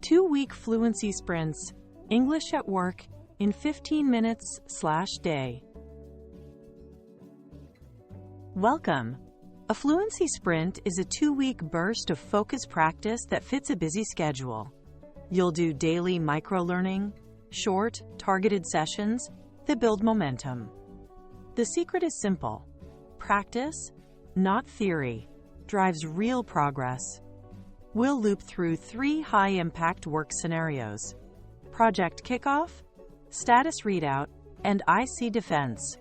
2-week fluency sprints, English at work in 15 minutes/day. Welcome. A fluency sprint is a 2-week burst of focused practice that fits a busy schedule. You'll do daily micro-learning, short, targeted sessions that build momentum. The secret is simple. Practice, not theory, drives real progress. We'll loop through 3 high-impact work scenarios: Project Kickoff, Status Readout, and IC Defense.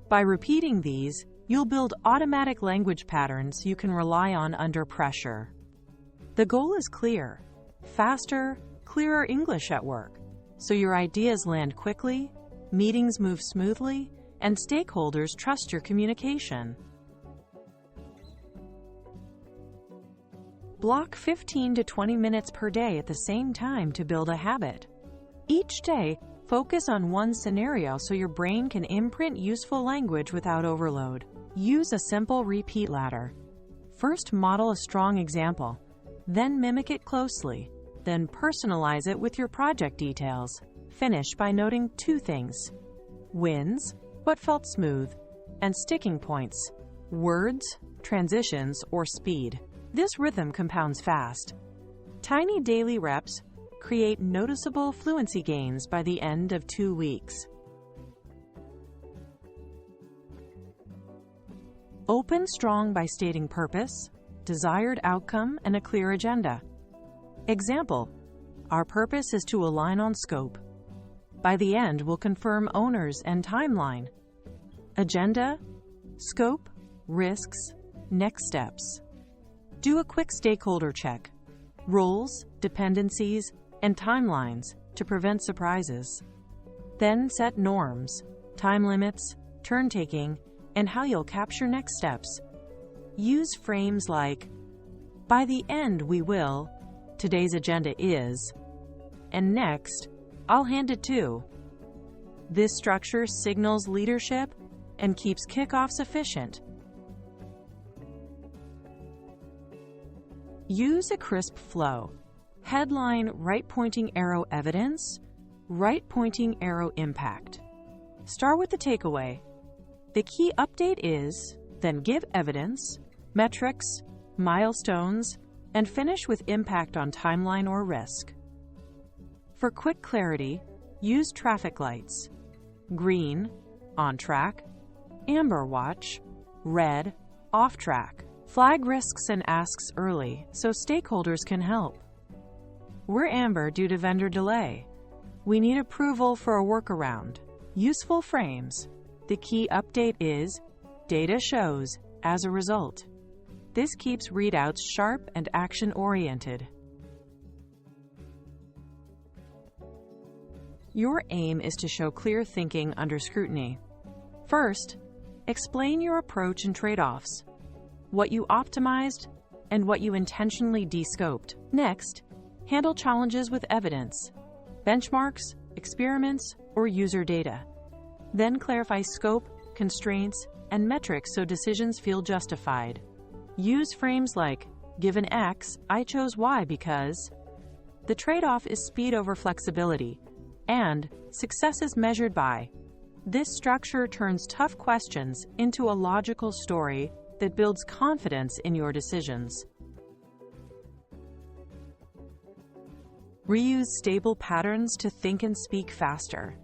By repeating these, you'll build automatic language patterns you can rely on under pressure. The goal is clear: faster, clearer English at work, so your ideas land quickly, meetings move smoothly, and stakeholders trust your communication. Block 15 to 20 minutes per day at the same time to build a habit. Each day, focus on one scenario so your brain can imprint useful language without overload. Use a simple repeat ladder. First, model a strong example, then mimic it closely, then personalize it with your project details. Finish by noting 2 things: wins, what felt smooth, and sticking points, words, transitions, or speed. This rhythm compounds fast. Tiny daily reps create noticeable fluency gains by the end of 2 weeks. Open strong by stating purpose, desired outcome, and a clear agenda. Example: our purpose is to align on scope. By the end, we'll confirm owners and timeline. Agenda, scope, risks, next steps. Do a quick stakeholder check: roles, dependencies, and timelines to prevent surprises. Then set norms, time limits, turn-taking, and how you'll capture next steps. Use frames like, by the end we will, today's agenda is, and next, I'll hand it to. This structure signals leadership and keeps kickoffs efficient. Use a crisp flow. Headline: right-pointing arrow evidence, right-pointing arrow impact. Start with the takeaway. The key update is, then give evidence, metrics, milestones, and finish with impact on timeline or risk. For quick clarity, use traffic lights: green, on track; amber, watch; red, off track. Flag risks and asks early so stakeholders can help. We're amber due to vendor delay. We need approval for a workaround. Useful frames. The key update is, data shows, as a result. This keeps readouts sharp and action-oriented. Your aim is to show clear thinking under scrutiny. First, explain your approach and trade-offs, what you optimized and what you intentionally de-scoped. Next, handle challenges with evidence, benchmarks, experiments, or user data. Then clarify scope, constraints, and metrics so decisions feel justified. Use frames like, given X, I chose Y because. The trade-off is speed over flexibility, and success is measured by. This structure turns tough questions into a logical story that builds confidence in your decisions. Reuse stable patterns to think and speak faster.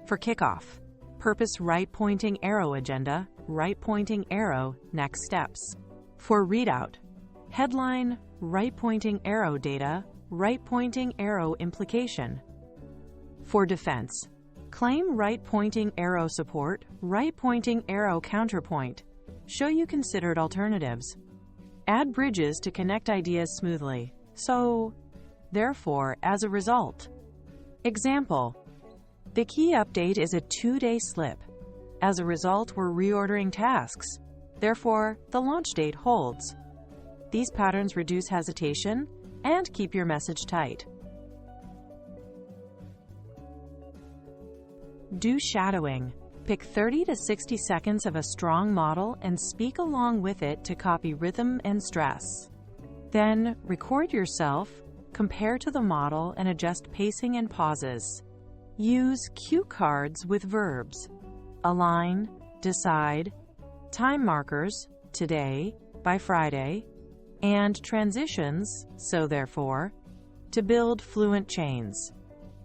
For kickoff, purpose: right-pointing arrow agenda, right-pointing arrow next steps. For readout, headline: right-pointing arrow data, right-pointing arrow implication. For defense, claim: right-pointing arrow support, right-pointing arrow counterpoint. Show you considered alternatives. Add bridges to connect ideas smoothly. So, therefore, as a result. Example: the key update is a 2-day slip. As a result, we're reordering tasks. Therefore, the launch date holds. These patterns reduce hesitation and keep your message tight. Do shadowing. Pick 30 to 60 seconds of a strong model and speak along with it to copy rhythm and stress. Then, record yourself, compare to the model and adjust pacing and pauses. Use cue cards with verbs. Align, decide, time markers, today, by Friday, and transitions, so therefore, to build fluent chains.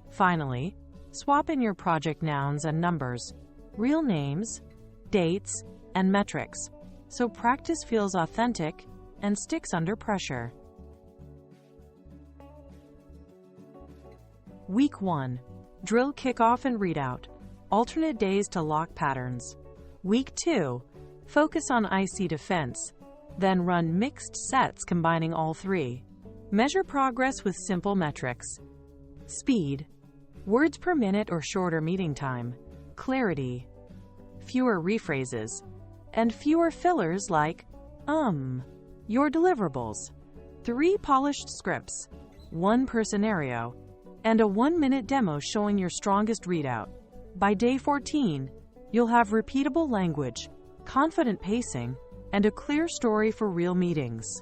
Finally, swap in your project nouns and numbers, real names, dates, and metrics, so practice feels authentic and sticks under pressure. Week 1. Drill Kickoff and Readout. Alternate days to lock patterns. Week 2. Focus on IC defense, then run mixed sets combining all three. Measure progress with simple metrics. Speed, words per minute or shorter meeting time. Clarity, fewer rephrases, and fewer fillers like Your deliverables. 3 polished scripts, 1 per scenario, and a 1-minute demo showing your strongest readout. By day 14, you'll have repeatable language, confident pacing, and a clear story for real meetings.